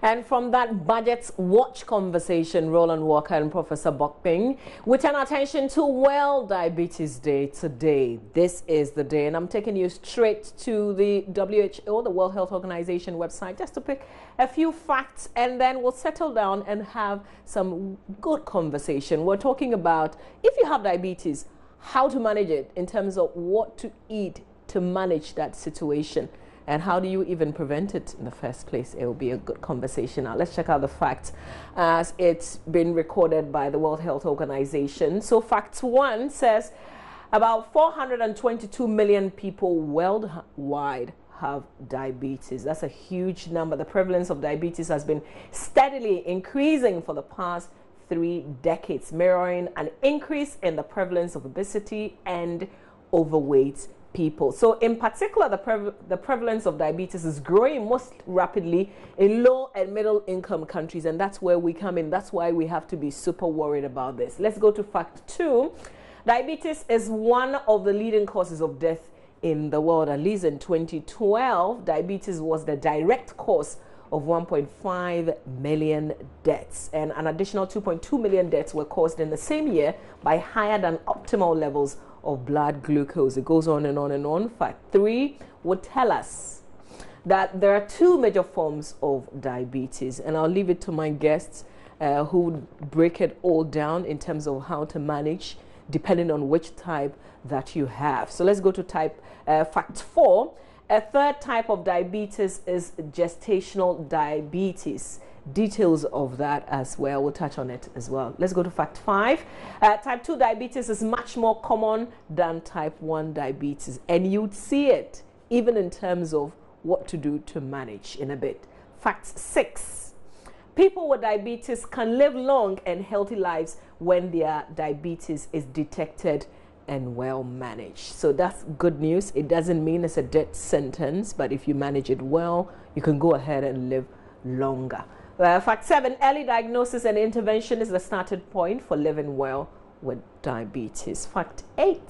And from that Budget Watch conversation, Roland Walker and Professor Bokping, we turn attention to World Diabetes Day today. This is the day, and I'm taking you straight to the WHO, the World Health Organization website, just to pick a few facts, and then we'll settle down and have some good conversation. We're talking about, if you have diabetes, how to manage it in terms of what to eat to manage that situation. And how do you even prevent it in the first place? It will be a good conversation. Now, let's check out the facts as it's been recorded by the World Health Organization. So, fact 1 says about 422 million people worldwide have diabetes. That's a huge number. The prevalence of diabetes has been steadily increasing for the past 3 decades, mirroring an increase in the prevalence of obesity and overweight people. So in particular, the prevalence of diabetes is growing most rapidly in low and middle income countries, and that's where we come in. That's why we have to be super worried about this. Let's go to fact 2. Diabetes is one of the leading causes of death in the world. At least in 2012, diabetes was the direct cause of 1.5 million deaths, and an additional 2.2 million deaths were caused in the same year by higher than optimal levels of blood glucose. It goes on and on and on. Fact 3 would tell us that there are 2 major forms of diabetes, and I'll leave it to my guests who would break it all down in terms of how to manage depending on which type that you have. So let's go to fact 4. A third type of diabetes is gestational diabetes. Details of that as well. We'll touch on it as well. Let's go to fact 5. Type 2 diabetes is much more common than type 1 diabetes, and you'd see it even in terms of what to do to manage in a bit. Fact 6. People with diabetes can live long and healthy lives when their diabetes is detected and well managed. So that's good news. It doesn't mean it's a death sentence, but if you manage it well, you can go ahead and live longer. Fact 7, early diagnosis and intervention is the starting point for living well with diabetes. Fact 8,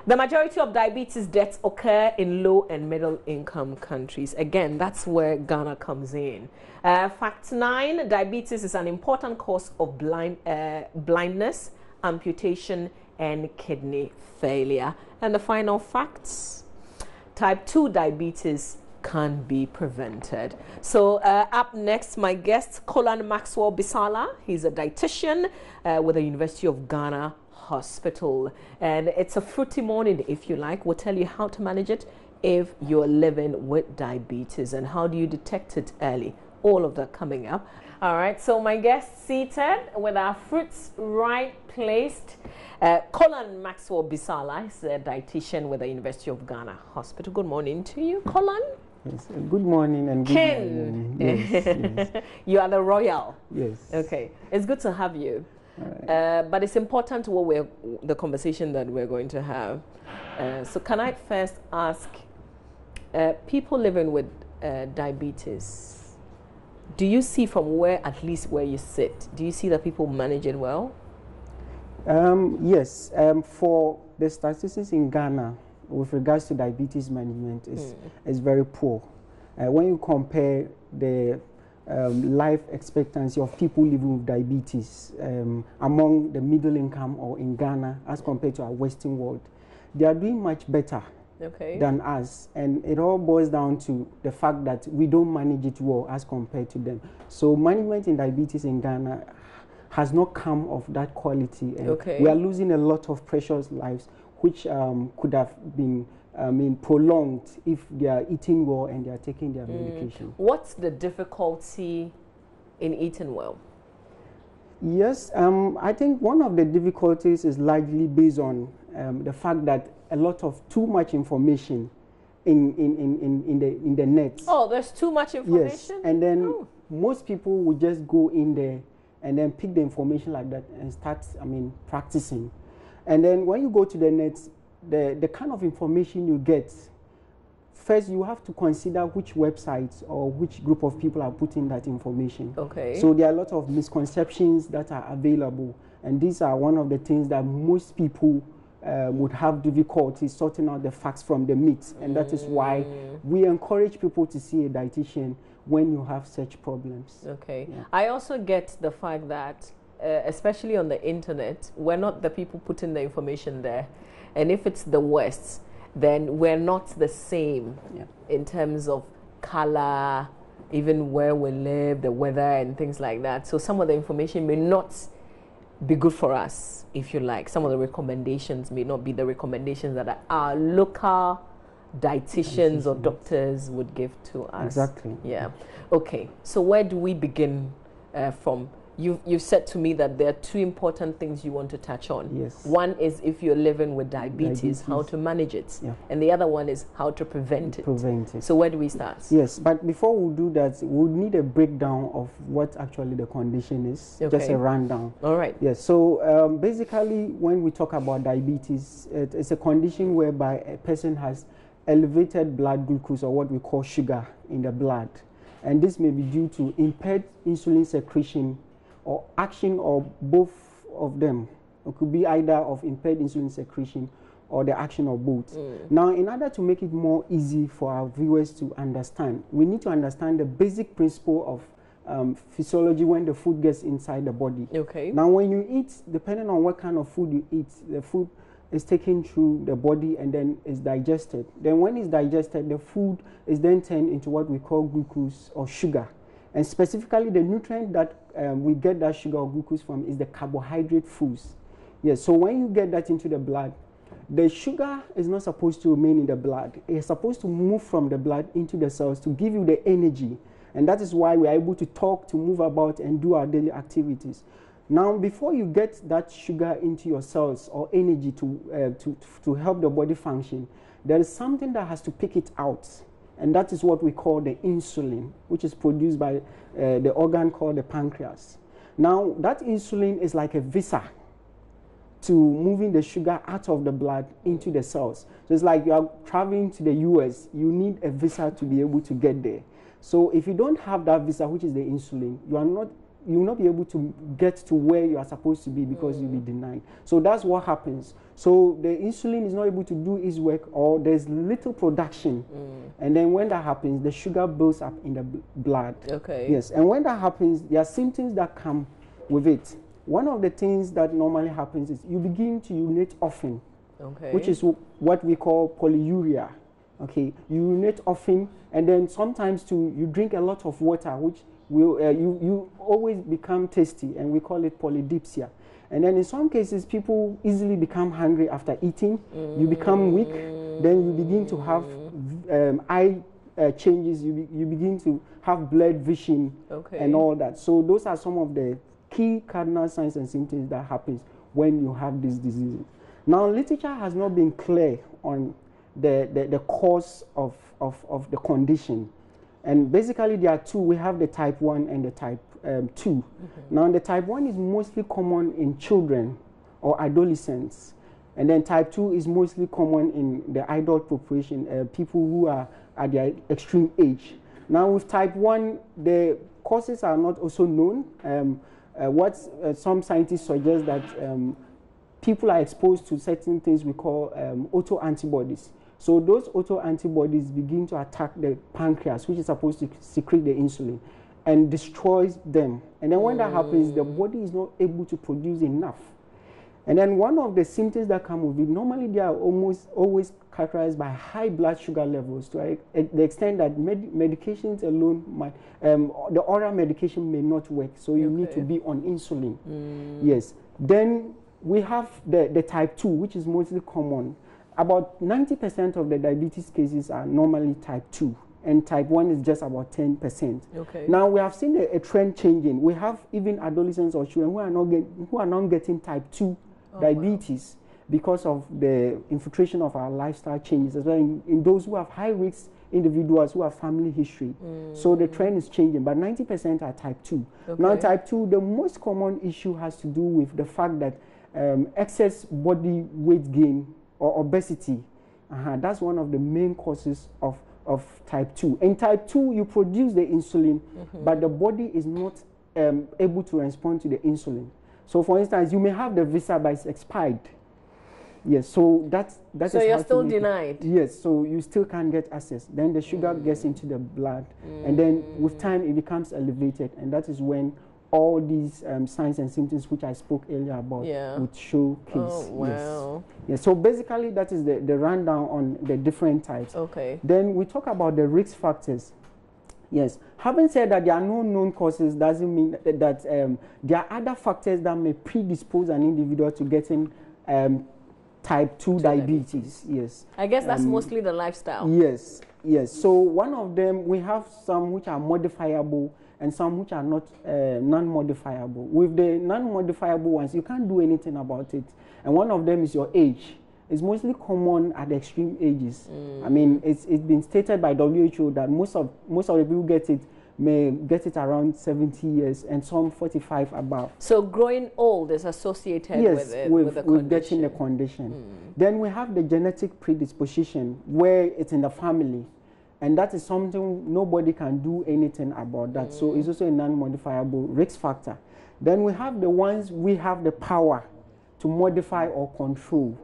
the majority of diabetes deaths occur in low and middle income countries. Again, that's where Ghana comes in. Fact 9, diabetes is an important cause of blindness, amputation, and kidney failure. And the final facts, type 2 diabetes can be prevented. So up next, my guest, Colin Maxwell Bisala. He's a dietitian with the University of Ghana Hospital. And it's a fruity morning, if you like. We'll tell you how to manage it if you're living with diabetes and how do you detect it early. All of that coming up. All right, so my guest seated with our fruits right placed. Colin Maxwell Bisala is a dietitian with the University of Ghana Hospital. Good morning to you, Colin. Yes, good morning and good morning. Yes, yes. You are the royal. Yes. Okay, it's good to have you. But it's important the conversation that we're going to have. So can I first ask, people living with diabetes, do you see from at least where you sit, do you see that people manage it well? Yes. For the statistics in Ghana, with regards to diabetes management, is very poor. When you compare the life expectancy of people living with diabetes among the middle income or in Ghana as compared to our Western world, they are doing much better than us. And it all boils down to the fact that we don't manage it well as compared to them. So management in diabetes in Ghana has not come of that quality. And we are losing a lot of precious lives which could have been prolonged if they are eating well and they are taking their medication. What's the difficulty in eating well? Yes, I think one of the difficulties is largely based on the fact that a lot of too much information in the net. Oh, there's too much information? Yes, and then most people would just go in there and then pick the information like that and start, practicing. And then when you go to the net, the kind of information you get, first you have to consider which websites or which group of people are putting that information. So there are a lot of misconceptions that are available, and these are one of the things that most people would have difficulty sorting out the facts from the myths, and that is why we encourage people to see a dietitian when you have such problems. Okay. Yeah. I also get the fact that, especially on the internet, we're not the people putting the information there. And if it's the West, then we're not the same in terms of color, even where we live, the weather, and things like that. So some of the information may not be good for us, if you like. Some of the recommendations may not be the recommendations that our local dietitians or doctors would give to us. Exactly. Yeah. Okay. So where do we begin from? You've said to me that there are two important things you want to touch on. Yes. One is if you're living with diabetes, how to manage it. Yeah. And the other one is how to prevent it. Prevent it. So where do we start? Yes, but before we do that, we'll need a breakdown of what actually the condition is. Okay. Just a rundown. All right. Yes, so basically when we talk about diabetes, it's a condition whereby a person has elevated blood glucose, or what we call sugar, in the blood. And this may be due to impaired insulin secretion or action, or both of them. It could be either of impaired insulin secretion or the action of both. Now, in order to make it more easy for our viewers to understand, we need to understand the basic principle of physiology when the food gets inside the body. Okay. Now, when you eat, depending on what kind of food you eat, the food is taken through the body and then is digested. Then when it's digested, the food is then turned into what we call glucose or sugar. And specifically, the nutrient that we get that sugar or glucose from is the carbohydrate foods. Yes, so when you get that into the blood, the sugar is not supposed to remain in the blood. It's supposed to move from the blood into the cells to give you the energy. And that is why we are able to talk, to move about, and do our daily activities. Now, before you get that sugar into your cells or energy to help the body function, there is something that has to pick it out. And that is what we call the insulin, which is produced by the organ called the pancreas. Now, that insulin is like a visa to moving the sugar out of the blood into the cells. So it's like you are traveling to the US, you need a visa to be able to get there. So if you don't have that visa, which is the insulin, you will not be able to get to where you are supposed to be, because you'll be denied. So that's what happens. So the insulin is not able to do its work, or there's little production. And then when that happens, the sugar builds up in the blood. Okay. Yes, and when that happens, there are symptoms that come with it. One of the things that normally happens is you begin to urinate often, which is what we call polyuria. Okay, you urinate often, and then sometimes too, you drink a lot of water, which will you always become thirsty, and we call it polydipsia. And then in some cases, people easily become hungry after eating. You become weak, then you begin to have eye changes. You begin to have blurred vision, and all that. So those are some of the key cardinal signs and symptoms that happens when you have this disease. Now, literature has not been clear on the cause of the condition. And basically there are two. We have the type 1 and the type 2. Now, the type 1 is mostly common in children or adolescents. And then type 2 is mostly common in the adult population, people who are at their extreme age. Now, with type 1, the causes are not also known. Some scientists suggest that people are exposed to certain things we call autoantibodies. So those autoantibodies begin to attack the pancreas, which is supposed to secrete the insulin, and destroys them. And then when that happens, the body is not able to produce enough. And then one of the symptoms that come with it, normally they are almost always characterized by high blood sugar levels, to the extent that medications alone might, the oral medication may not work, so you need to be on insulin. Yes. Then we have the type 2, which is mostly common. About 90% of the diabetes cases are normally type 2, and type 1 is just about 10%. Now, we have seen a trend changing. We have even adolescents or children who are not getting type 2 diabetes because of the infiltration of our lifestyle changes, as well in those who have high risk individuals who have family history. So the trend is changing, but 90% are type 2. Now, type 2, the most common issue has to do with the fact that excess body weight gain or obesity, that's one of the main causes of type 2. In type 2, you produce the insulin, but the body is not able to respond to the insulin. So, for instance, you may have the visa, but it's expired. Yes, so that so is you're how still to make it. denied. Yes, so you still can't get access. Then the sugar gets into the blood, and then with time it becomes elevated, and that is when all these signs and symptoms which I spoke earlier about would showcase. Oh, wow. Yes. So basically that is the rundown on the different types. Okay. Then we talk about the risk factors. Yes. Having said that there are no known causes doesn't mean that there are other factors that may predispose an individual to getting type 2 diabetes. Yes. I guess that's mostly the lifestyle. Yes. Yes. So one of them, we have some which are modifiable and some which are not non-modifiable. With the non-modifiable ones, you can't do anything about it. And one of them is your age. It's mostly common at extreme ages. I mean, it's been stated by WHO that most of the people may get it around 70 years and some 45 above. So growing old is associated with the condition. With getting the condition. Then we have the genetic predisposition where it's in the family. And that is something nobody can do anything about that. So it's also a non-modifiable risk factor. Then we have the ones we have the power to modify or control.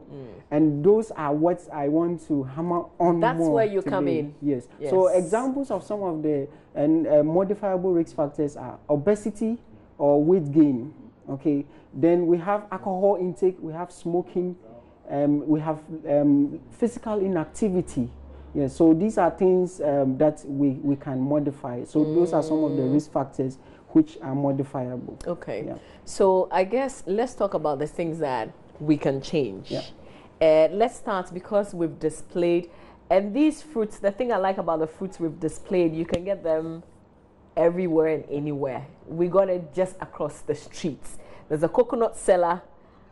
And those are what I want to hammer on. That's more where you today. come in. Yes. So examples of some of the modifiable risk factors are obesity or weight gain. Okay. Then we have alcohol intake, we have smoking, we have physical inactivity. Yes, so these are things that we can modify. So those are some of the risk factors which are modifiable. Okay. Yeah. So I guess let's talk about the things that we can change. Yeah. Let's start because we've displayed, and these fruits, the thing I like about the fruits we've displayed, you can get them everywhere and anywhere. We got it just across the streets. There's a coconut seller.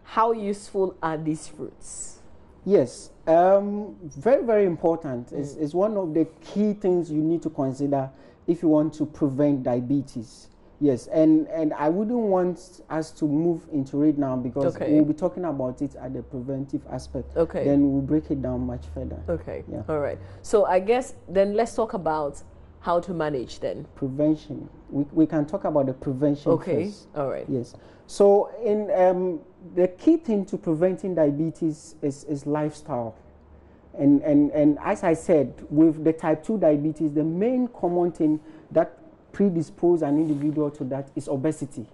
How useful are these fruits? Yes, very, very important. It's one of the key things you need to consider if you want to prevent diabetes. Yes, and I wouldn't want us to move into it now because we'll be talking about it at the preventive aspect. Okay. Then we'll break it down much further. Okay. Yeah. All right. So I guess then let's talk about how to manage then. Prevention. We can talk about the prevention first. All right. Yes. So in the key thing to preventing diabetes is lifestyle. And as I said, with the type 2 diabetes, the main common thing that predispose an individual to that is obesity.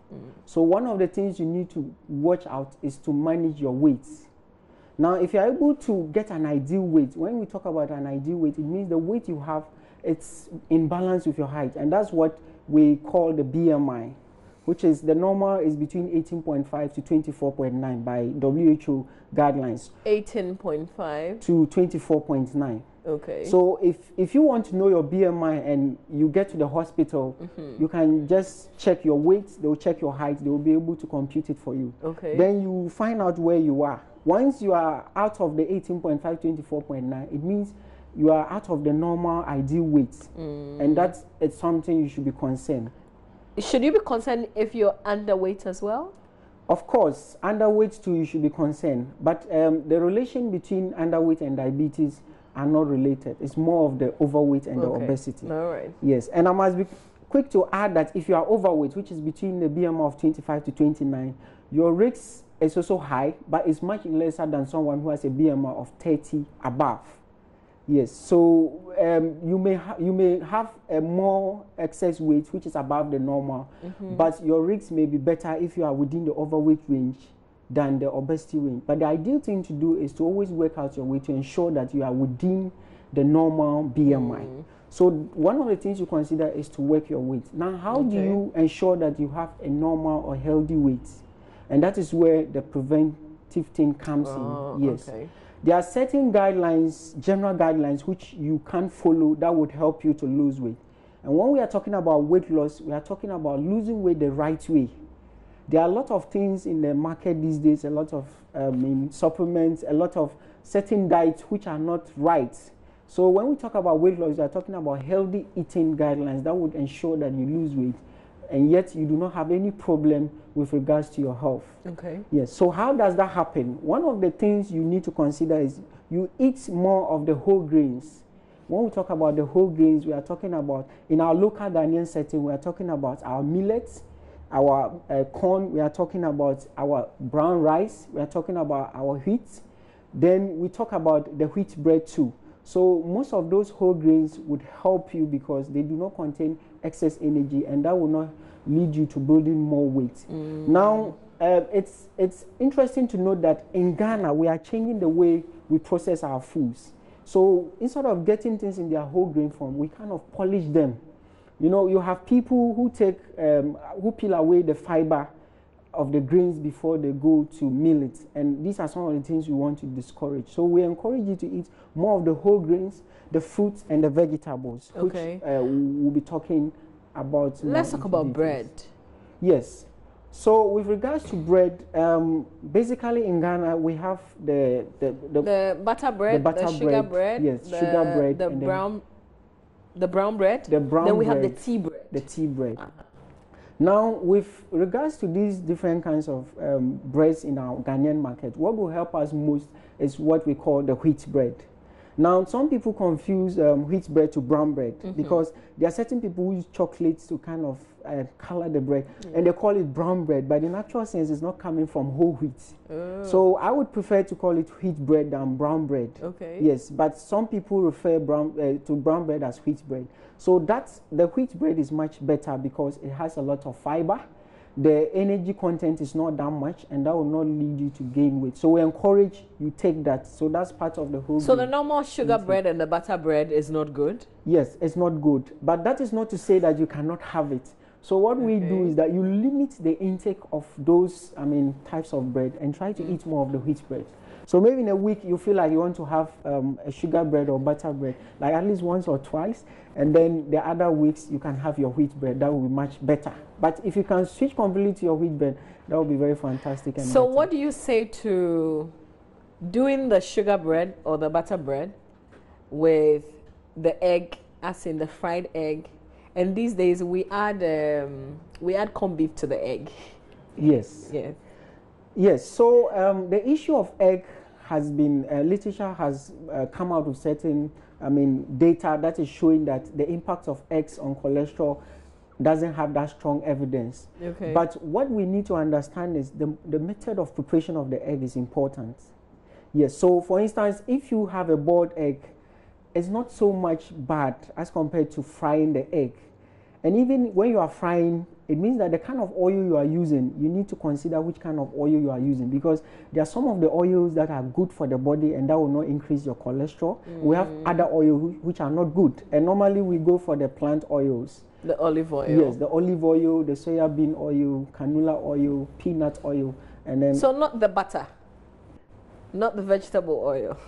So one of the things you need to watch out is to manage your weight. Now, if you're able to get an ideal weight, when we talk about an ideal weight, it means the weight you have, it's in balance with your height. And that's what we call the BMI, which is the normal is between 18.5 to 24.9 by WHO guidelines. 18.5 to 24.9. Okay. So if you want to know your BMI and you get to the hospital, you can just check your weight, they'll check your height, they will be able to compute it for you. Okay. Then you find out where you are. Once you are out of the 18.5, 24.9, it means you are out of the normal ideal weight. And that's something you should be concerned. Should you be concerned if you're underweight as well? Of course, underweight too, you should be concerned. But the relation between underweight and diabetes are not related. It's more of the overweight and the obesity. All right. Yes, and I must be quick to add that if you are overweight, which is between the BMI of 25 to 29, your risk is also high, but it's much lesser than someone who has a BMI of 30 above. Yes, so you may have a more excess weight, which is above the normal, but your risk may be better if you are within the overweight range than the obesity range. But the ideal thing to do is to always work out your weight to ensure that you are within the normal BMI. So one of the things you consider is to work your weight. Now, how do you ensure that you have a normal or healthy weight? And that is where the preventive thing comes in. Yes. Okay. There are certain guidelines, general guidelines, which you can follow that would help you to lose weight. And when we are talking about weight loss, we are talking about losing weight the right way. There are a lot of things in the market these days, a lot of supplements, a lot of certain diets which are not right. So when we talk about weight loss, we are talking about healthy eating guidelines that would ensure that you lose weight, and yet you do not have any problem with regards to your health. Okay. Yes. So how does that happen? One of the things you need to consider is you eat more of the whole grains. When we talk about the whole grains, we are talking about, in our local Ghanaian setting, we are talking about our millets, our corn, we are talking about our brown rice, we are talking about our wheat, Then we talk about the wheat bread too. So most of those whole grains would help you because they do not contain excess energy, and that will not lead you to building more weight. Now, it's interesting to note that in Ghana, we are changing the way we process our foods. So instead of getting things in their whole grain form, we kind of polish them. You know, you have people who who peel away the fiber of the grains before they go to mill it, and these are some of the things we want to discourage. So we encourage you to eat more of the whole grains, the fruits, and the vegetables, okay, which we'll be talking about. Let's talk about bread. Yes. So with regards to bread, basically in Ghana we have the butter bread, the sugar bread, yes, sugar bread, the brown bread. Then we have the tea bread. The tea bread. Now, with regards to these different kinds of breads in our Ghanaian market, what will help us most is what we call the wheat bread. Now, some people confuse wheat bread to brown bread because there are certain people who use chocolates to kind of color the bread, and they call it brown bread, but in actual sense, it's not coming from whole wheat. So I would prefer to call it wheat bread than brown bread. Okay. Yes, but some people refer to brown bread as wheat bread. So the wheat bread is much better because it has a lot of fiber. The energy content is not that much, and that will not lead you to gain weight. So we encourage you take that. So that's part of the whole. So the normal sugar bread and the butter bread is not good? Yes, it's not good. But that is not to say that you cannot have it. So what we do is that you limit the intake of those, types of bread and try to eat more of the wheat bread. So maybe in a week you feel like you want to have a sugar bread or butter bread, like at least once or twice, and then the other weeks you can have your wheat bread. That will be much better. But if you can switch completely to your wheat bread, that would be very fantastic. And so what do you say to doing the sugar bread or the butter bread with the egg, as in the fried egg? And these days we add corned beef to the egg. Yes. Yeah. Yes. So the issue of egg has been literature has come out with certain data that is showing that the impact of eggs on cholesterol doesn't have that strong evidence. Okay. But what we need to understand is the method of preparation of the egg is important. Yes. So for instance, if you have a boiled egg, it's not so much bad as compared to frying the egg. And even when you are frying, it means that the kind of oil you are using, you need to consider which kind of oil you are using, because there are some of the oils that are good for the body and that will not increase your cholesterol. We have other oils which are not good, and normally we go for the plant oils. The olive oil. Yes, the olive oil, the soya bean oil, canola oil, peanut oil, and then... So not the butter, not the vegetable oil.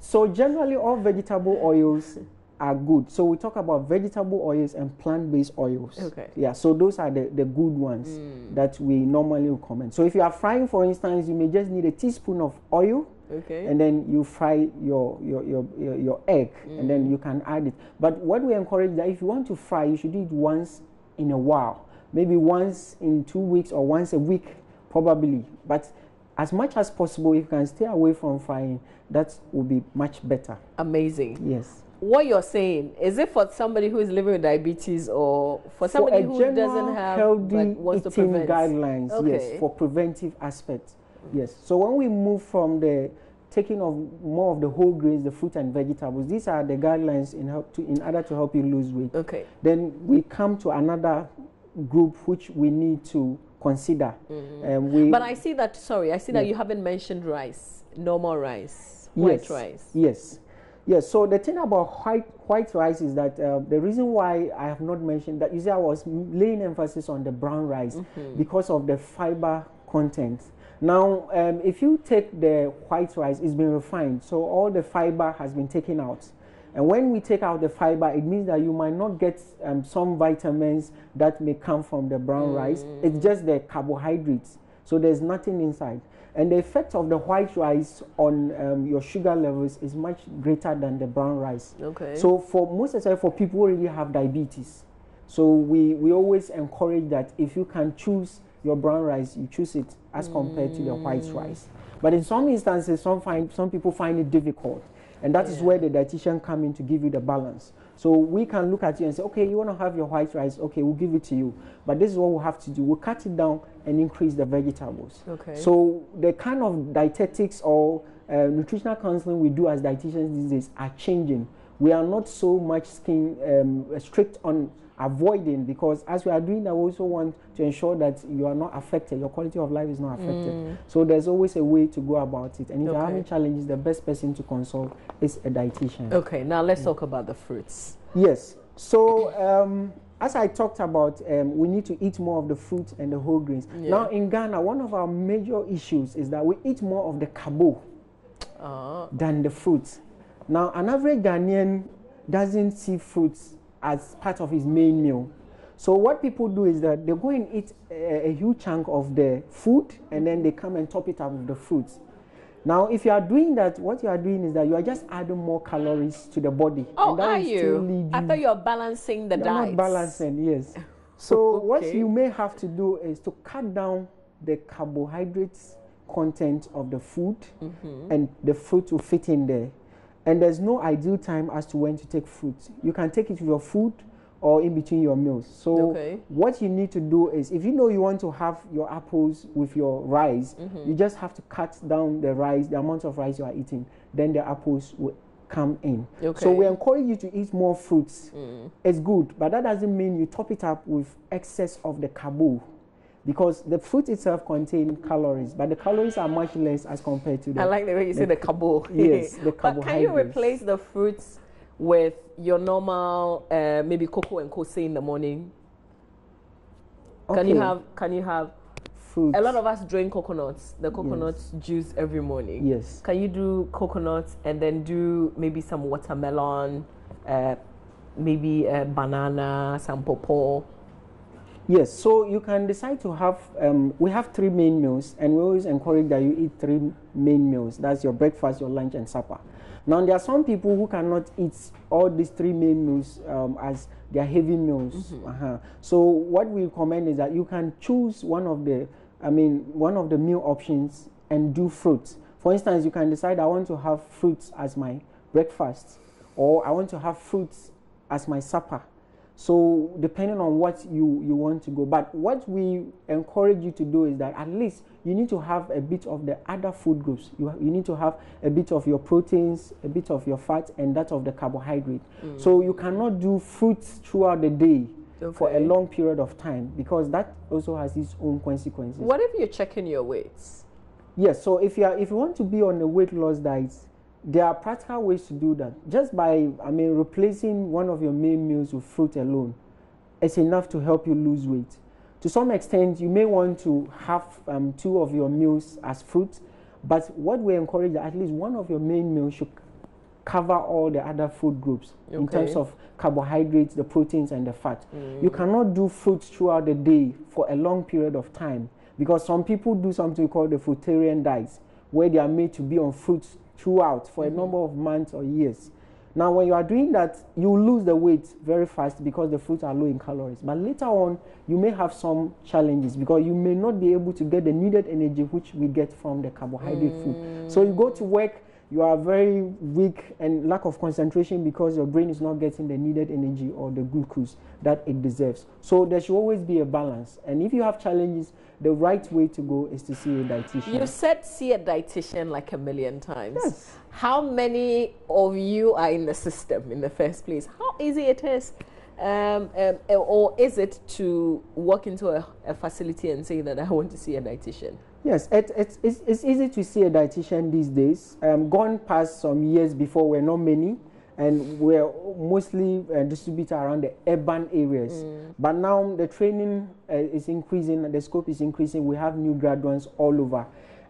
So generally all vegetable oils are good. So we talk about vegetable oils and plant-based oils. Okay. Yeah, so those are the good ones that we normally recommend. So if you are frying, for instance, you may just need a teaspoon of oil. Okay. And then you fry your egg, and then you can add it. But what we encourage that if you want to fry, you should do it once in a while. Maybe once in 2 weeks or once a week, probably. But as much as possible, if you can stay away from frying, that will be much better. Amazing. Yes. What you're saying, is it for somebody who is living with diabetes, or for somebody who doesn't have healthy but wants to eating prevent? guidelines? Okay. Yes, for preventive aspects. Yes. So when we move from the taking of more of the whole grains, the fruit and vegetables, these are the guidelines in order to help you lose weight. Okay. Then we come to another group which we need to consider. But I see that. Sorry, I see that you haven't mentioned rice, normal rice, white rice. Yes. Yes, so the thing about white rice is that the reason why I have not mentioned that, you see, I was laying emphasis on the brown rice because of the fiber content. Now, if you take the white rice, it's been refined, so all the fiber has been taken out. And when we take out the fiber, it means that you might not get some vitamins that may come from the brown rice. It's just the carbohydrates, so there's nothing inside. And the effect of the white rice on your sugar levels is much greater than the brown rice. Okay. So for most of the time, for people who already have diabetes, so we always encourage that if you can choose your brown rice, you choose it as compared to the white rice. But in some instances, some people find it difficult. And that is where the dietitian come in to give you the balance. So we can look at you and say, okay, you want to have your white rice, okay, we'll give it to you. But this is what we'll have to do. We'll cut it down and increase the vegetables. Okay. So the kind of dietetics or nutritional counseling we do as dietitians these days are changing. We are not so much strict on avoiding, because as we are doing that, we also want to ensure that you are not affected, your quality of life is not affected. So there's always a way to go about it. And if you're having challenges, the best person to consult is a dietitian. Okay, now let's talk about the fruits. Yes. So as I talked about, we need to eat more of the fruits and the whole grains. Now in Ghana, one of our major issues is that we eat more of the carbo than the fruits. Now, an average Ghanaian doesn't see fruits as part of his main meal. So what people do is that they go and eat a huge chunk of the food, and then they come and top it up with the fruits. Now, if you are doing that, what you are doing is that you are just adding more calories to the body. Oh, and that are you? I thought you are balancing the diet. Not balancing, yes. So what you may have to do is to cut down the carbohydrates content of the food, and the fruit will fit in there. And there's no ideal time as to when to take fruit. You can take it with your food or in between your meals. So what you need to do is, if you know you want to have your apples with your rice, you just have to cut down the rice, the amount of rice you are eating, then the apples will come in. So we encourage you to eat more fruits. It's good, but that doesn't mean you top it up with excess of the carbo, because the fruit itself contains calories, but the calories are much less as compared to the... I like the way you say the carbo. Yes, the carbohydrates. But can you replace the fruits with your normal, maybe cocoa and kose in the morning? Can you have fruits? A lot of us drink coconuts, the coconut juice every morning. Yes. Can you do coconuts and then do maybe some watermelon, maybe banana, some pawpaw? Yes, so you can decide to have, we have 3 main meals, and we always encourage that you eat 3 main meals. That's your breakfast, your lunch, and supper. Now, there are some people who cannot eat all these 3 main meals as their heavy meals. So what we recommend is that you can choose one of the meal options and do fruits. For instance, you can decide, I want to have fruits as my breakfast, or I want to have fruits as my supper. So depending on what you want to go. But what we encourage you to do is that at least you need to have a bit of the other food groups. You need to have a bit of your proteins, a bit of your fat, and that of the carbohydrate. So you cannot do fruits throughout the day for a long period of time, because that also has its own consequences. What if you're checking your weights? Yes, so if you want to be on a weight loss diet, there are practical ways to do that. Just by, replacing one of your main meals with fruit alone, it's enough to help you lose weight. To some extent, you may want to have 2 of your meals as fruit, but what we encourage, at least one of your main meals should cover all the other food groups in terms of carbohydrates, the proteins, and the fat. You cannot do fruits throughout the day for a long period of time, because some people do something called the fruitarian diets, where they are made to be on fruits throughout for a number of months or years. Now, when you are doing that, you lose the weight very fast because the fruits are low in calories. But later on, you may have some challenges because you may not be able to get the needed energy which we get from the carbohydrate food. So you go to work, you are very weak and lack of concentration because your brain is not getting the needed energy or the glucose that it deserves. So there should always be a balance. And if you have challenges, the right way to go is to see a dietitian. You said see a dietitian like 1,000,000 times. Yes. How many of you are in the system in the first place? How easy it is? Or is it to walk into a facility and say that I want to see a dietitian? Yes, it's easy to see a dietitian these days. Gone past some years before, we're not many, and we're mostly distributed around the urban areas. But now the training is increasing, the scope is increasing. We have new graduates all over.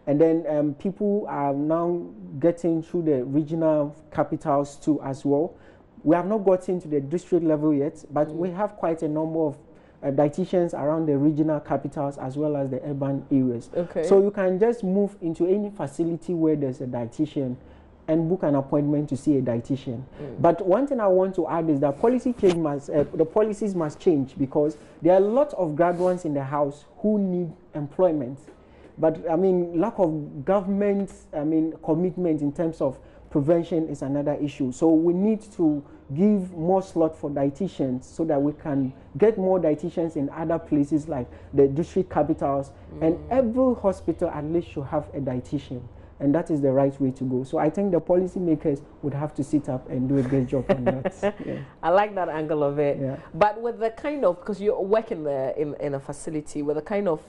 And then people are now getting through the regional capitals too as well. We have not gotten to the district level yet, but we have quite a number of dietitians around the regional capitals as well as the urban areas. So you can just move into any facility where there's a dietitian and book an appointment to see a dietitian. But one thing I want to add is that the policies must change, because there are a lot of graduates in the house who need employment. But lack of government commitment in terms of prevention is another issue. So we need to give more slot for dietitians so that we can get more dietitians in other places like the district capitals, and every hospital at least should have a dietitian. and that is the right way to go. So I think the policymakers would have to sit up and do a great job on that. Yeah. I like that angle of it. Yeah. But with the kind of, because you work in a facility with the kind of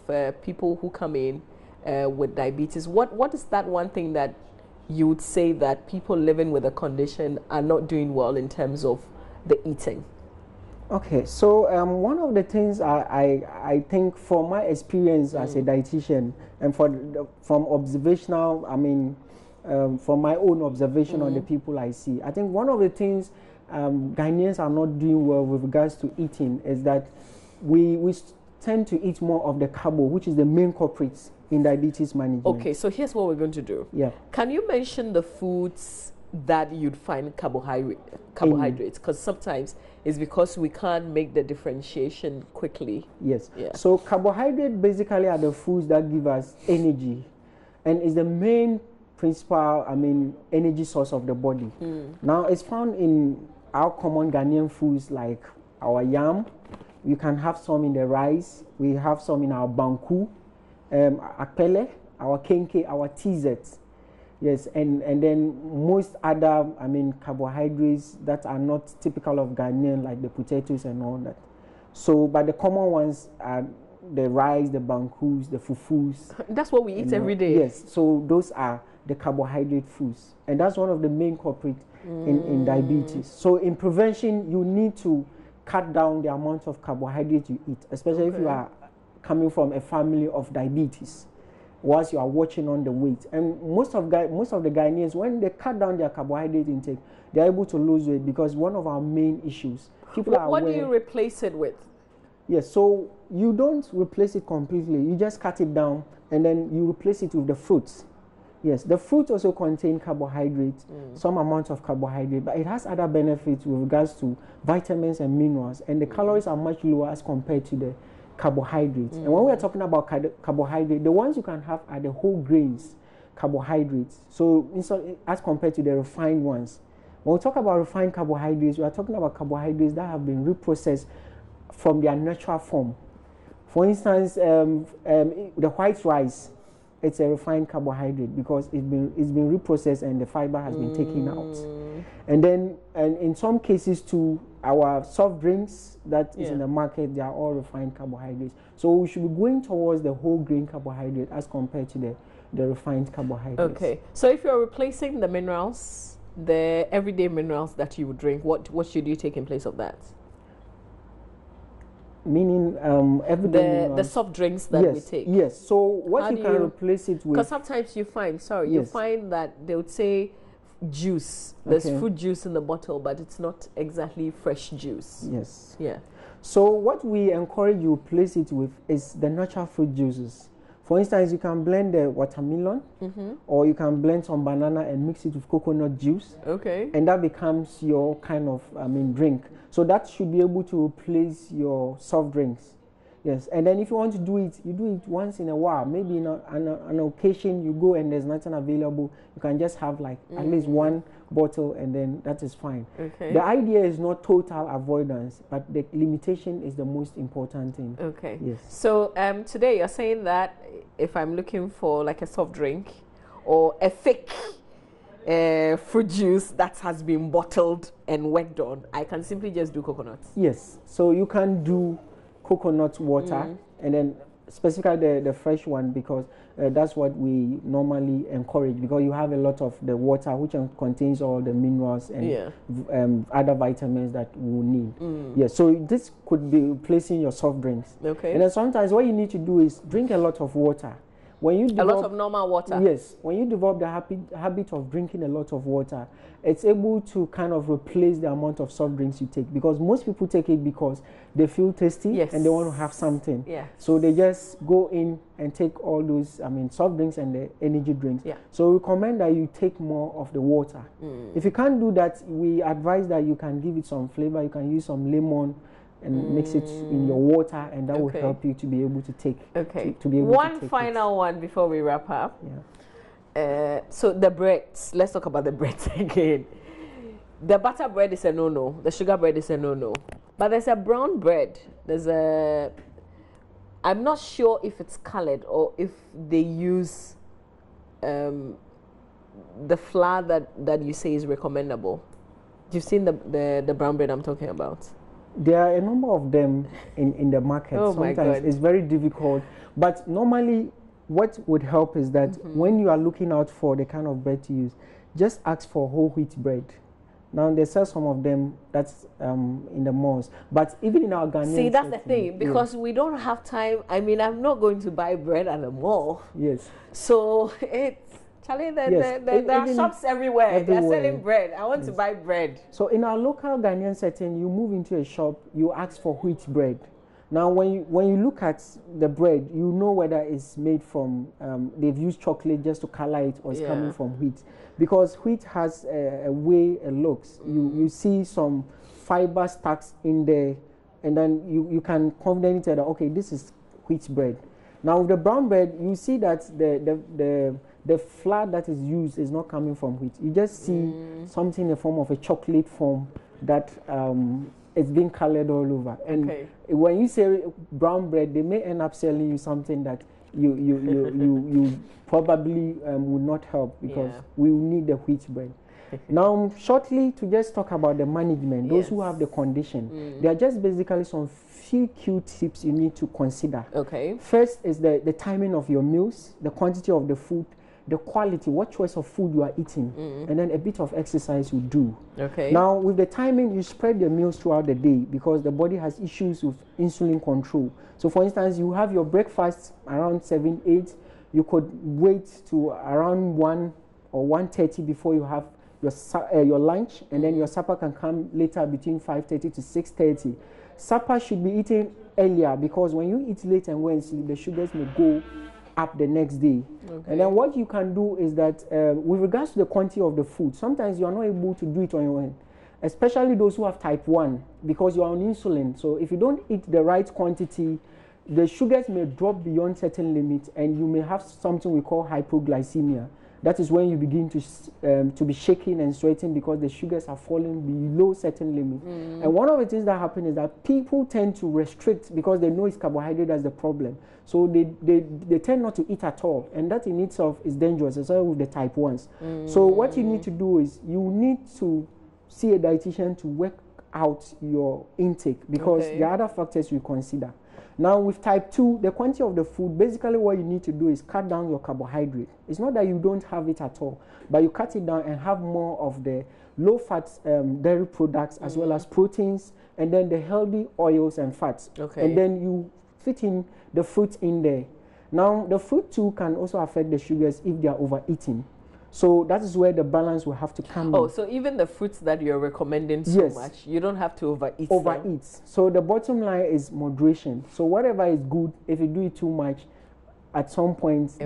people who come in with diabetes, what is that one thing that you would say that people living with a condition are not doing well in terms of the eating? Okay, so one of the things I think from my experience as a dietitian and from observational, from my own observation on the people I see, I think one of the things Ghanaians are not doing well with regards to eating is that we tend to eat more of the carbo, which is the main culprit in diabetes management. Okay, so here's what we're going to do. Yeah. Can you mention the foods that you'd find carbohydrates? Because sometimes it's because we can't make the differentiation quickly. Yes. Yeah. So carbohydrates basically are the foods that give us energy, and is the main principal, energy source of the body. Now it's found in our common Ghanaian foods like our yam. You can have some in the rice. We have some in our banku, akpele, our kenke, our tizet. Yes, and then most other, carbohydrates that are not typical of Ghanaian, like the potatoes and all that. So, but the common ones are the rice, the bankus, the fufus. That's what we eat every day. Yes, so those are the carbohydrate foods. And that's one of the main culprits in diabetes. So in prevention, you need to cut down the amount of carbohydrate you eat, especially if you are coming from a family of diabetes. Once you are watching on the weight, and most of the Ghanaians, when they cut down their carbohydrate intake, they are able to lose weight, because one of our main issues, people are what do you replace it with? Yes, so you don't replace it completely. You just cut it down, and then you replace it with the fruits. Yes, the fruits also contain carbohydrates, some amount of carbohydrate, but it has other benefits with regards to vitamins and minerals, and the calories are much lower as compared to the carbohydrates. And when we are talking about carbohydrate, the ones you can have are the whole grains carbohydrates. So as compared to the refined ones. When we talk about refined carbohydrates, we are talking about carbohydrates that have been reprocessed from their natural form. For instance, the white rice, it's a refined carbohydrate because it's been reprocessed and the fiber has been taken out. And then, and in some cases too, our soft drinks that is in the market, they are all refined carbohydrates. So we should be going towards the whole grain carbohydrate as compared to the refined carbohydrates. Okay. So if you're replacing the minerals, the everyday minerals that you would drink, what should you take in place of that? Meaning everyday the soft drinks that we take. Yes. So what you can replace it with? Because sometimes you find, you find that they would say juice. There's fruit juice in the bottle, but it's not exactly fresh juice. Yes. Yeah. So what we encourage you to replace it with is the natural fruit juices. For instance, you can blend the watermelon, or you can blend some banana and mix it with coconut juice. Okay. And that becomes your kind of, drink. So that should be able to replace your soft drinks. Yes. And then if you want to do it, you do it once in a while. Maybe on an occasion you go and there's nothing available, you can just have like at least one bottle, and then that is fine. Okay. The idea is not total avoidance, but the limitation is the most important thing. Okay. Yes. So today you're saying that if I'm looking for like a soft drink or a fake fruit juice that has been bottled and worked on, I can simply just do coconut. Yes. So you can do coconut water, and then specifically the fresh one, because that's what we normally encourage, because you have a lot of the water which contains all the minerals and other vitamins that we need. Yes, so this could be replacing your soft drinks. Okay. And then sometimes what you need to do is drink a lot of water. When you develop, a lot of normal water. Yes, when you develop the habit of drinking a lot of water, it's able to kind of replace the amount of soft drinks you take, because most people take it because they feel thirsty and they want to have something. Yeah. So they just go in and take all those, soft drinks and the energy drinks. Yeah. So we recommend that you take more of the water. If you can't do that, we advise that you can give it some flavor. You can use some lemon and mix it in your water, and that will help you to be able to take. Okay. To be able one to take final one before we wrap up. Yeah. So the breads. Let's talk about the breads again. The butter bread is a no-no. The sugar bread is a no-no. But there's a brown bread. There's a. I'm not sure if it's colored or if they use the flour that you say is recommendable? You've seen the brown bread I'm talking about. There are a number of them in the market. Oh Sometimes my God. it's very difficult. But normally, what would help is that when you are looking out for the kind of bread to use, just ask for whole wheat bread. Now, they sell some of them that's in the malls. But even in our Ghanaian See, that's the setting, thing, because we don't have time. I mean, I'm not going to buy bread at the mall. Yes. So it's, Charlie, there are shops everywhere. They're selling bread. I want to buy bread. So in our local Ghanaian setting, you move into a shop, you ask for wheat bread. Now, when you look at the bread, you know whether it's made from, they've used chocolate just to color it, or it's coming from wheat. Because wheat has a way it looks. You see some fiber stacks in there, and then you can confidently tell that, okay, this is wheat bread. Now, with the brown bread, you see that the flour that is used is not coming from wheat. You just see something in the form of a chocolate form that it's being colored all over. And when you say brown bread, they may end up selling you something that you probably will not help, because we need the wheat bread. Now, shortly, to just talk about the management, those who have the condition, there are just basically some few key tips you need to consider. First is the timing of your meals, the quantity of the food, the quality, what choice of food you are eating, and then a bit of exercise you do. Now, with the timing, you spread your meals throughout the day, because the body has issues with insulin control. So, for instance, you have your breakfast around 7, 8. You could wait to around 1 or 1:30 before you have your lunch, and then your supper can come later between 5:30 to 6:30. Supper should be eaten earlier, because when you eat late and go and sleep, the sugars may go up the next day. And then what you can do is that with regards to the quantity of the food, sometimes you are not able to do it on your own, especially those who have type 1, because you are on insulin. So if you don't eat the right quantity, the sugars may drop beyond certain limits, and you may have something we call hypoglycemia. That is when you begin to be shaking and sweating, because the sugars are falling below certain limits. And one of the things that happen is that people tend to restrict, because they know it's carbohydrate that's the problem. So they tend not to eat at all, and that in itself is dangerous, especially with the type 1s. So what you need to do is you need to see a dietitian to work out your intake, because there are other factors you consider. Now, with type 2, the quantity of the food, basically what you need to do is cut down your carbohydrate. It's not that you don't have it at all, but you cut it down and have more of the low-fat dairy products, as well as proteins, and then the healthy oils and fats. And then you fit in the fruit in there. Now, the fruit too can also affect the sugars if they are overeating. So that is where the balance will have to come in. So even the fruits that you're recommending so much, you don't have to overeat them. So the bottom line is moderation. So whatever is good, if you do it too much, at some point it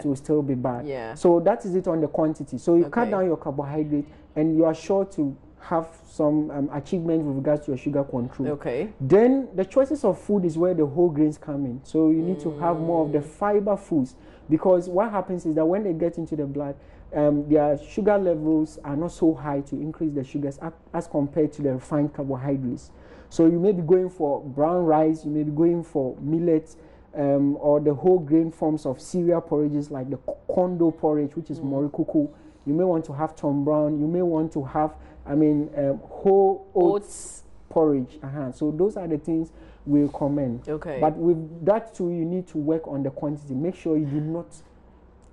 will still be bad. So that is it on the quantity. So you cut down your carbohydrate, and you are sure to have some achievement with regards to your sugar control. Then the choices of food is where the whole grains come in. So you need to have more of the fiber foods, because what happens is that when they get into the blood, their sugar levels are not so high to increase the sugars as compared to the refined carbohydrates. So you may be going for brown rice, you may be going for millet, or the whole grain forms of cereal porridges like the kondo porridge, which is morikuku. You may want to have Tom Brown. You may want to have, whole oats porridge. So those are the things we recommend. But with that too, you need to work on the quantity. Make sure you do not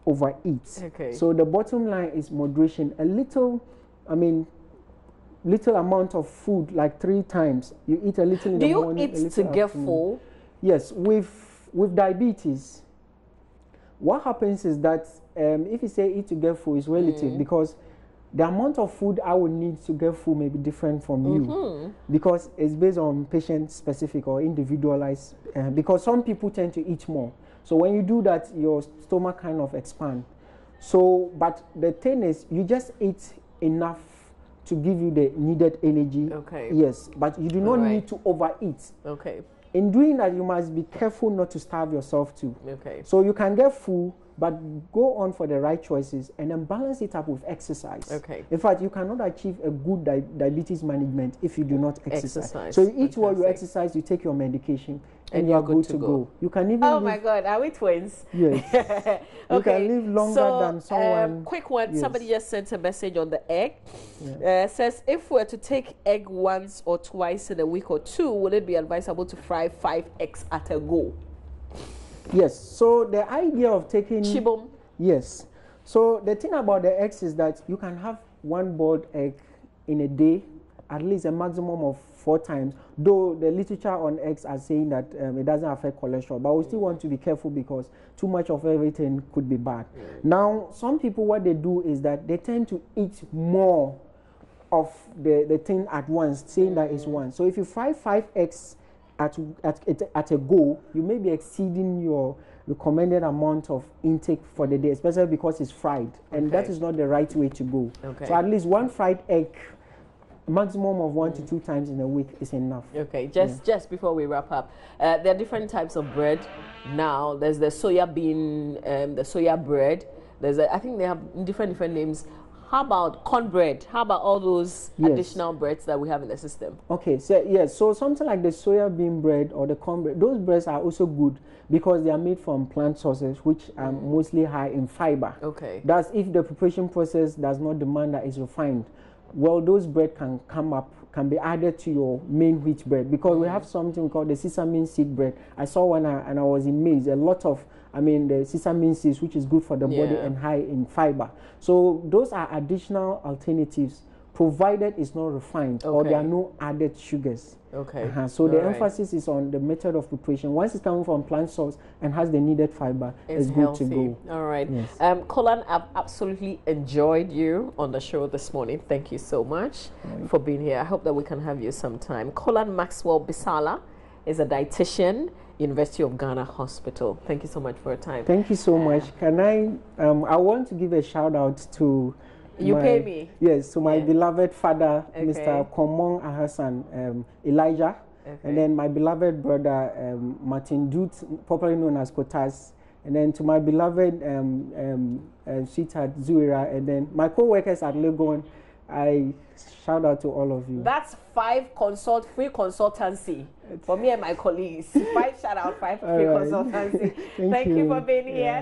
overeat. So the bottom line is moderation. A little, little amount of food, like 3 times. You eat a little in the morning. Do you eat to get full? Yes. With diabetes, what happens is that if you say eat to get full, it's relative, because the amount of food I would need to get full may be different from you, because it's based on patient specific or individualized, because some people tend to eat more. So when you do that, your stomach kind of expand. So, but the thing is, you just eat enough to give you the needed energy. Yes, but you do not need to overeat. In doing that, you must be careful not to starve yourself too. So you can get full, but go on for the right choices and then balance it up with exercise. Okay. In fact, you cannot achieve a good diabetes management if you do not exercise. So you eat well, you exercise, you take your medication, and you are good to go. You can even oh my God, are we twins? Yes. Okay. You can live longer than someone. Quick one, somebody just sent a message on the egg. Yeah. Says, if we're to take egg once or twice in a week or two, would it be advisable to fry 5 eggs at a go? Yes. So the idea of taking... Chibum. Yes. So the thing about the eggs is that you can have 1 boiled egg in a day, at least a maximum of 4 times, though the literature on eggs are saying that it doesn't affect cholesterol, but we still want to be careful because too much of everything could be bad. Now, some people, what they do is that they tend to eat more of the thing at once, saying that it's one. So if you fry 5 eggs at a go, you may be exceeding your recommended amount of intake for the day, especially because it's fried, and that is not the right way to go. So at least 1 fried egg, maximum of 1 to 2 times in a week is enough. Okay, just before we wrap up, there are different types of bread now. There's the soya bean, the soya bread. I think they have different names. How about cornbread? How about all those additional breads that we have in the system? Okay, so yes, so something like the soya bean bread or the cornbread, those breads are also good because they are made from plant sources, which are mostly high in fiber. Okay. That's if the preparation process does not demand that it's refined. Well, those bread can be added to your main wheat bread, because we have something called the sesame seed bread. I saw one and I was amazed. A lot of, the sesame seeds, which is good for the body and high in fiber. So those are additional alternatives, provided it's not refined or there are no added sugars. Okay. So the emphasis is on the method of preparation. Once it's coming from plant source and has the needed fiber, it's good to go. All right. Yes. Colin, I've absolutely enjoyed you on the show this morning. Thank you so much for being here. I hope that we can have you sometime. Colin Maxwell Bisala is a dietitian, University of Ghana Hospital. Thank you so much for your time. Thank you so much. Can I want to give a shout out to pay me? Yes, to my beloved father, Mr. Komong Ahasan Elijah, and then my beloved brother, Martin Dut, popularly known as Kotas, and then to my beloved sweetheart, Zuira, and then my co-workers at Legon. I shout out to all of you. That's 5 free consultancy for me and my colleagues. 5 shout out, 5 free consultancy. Thank you for being here.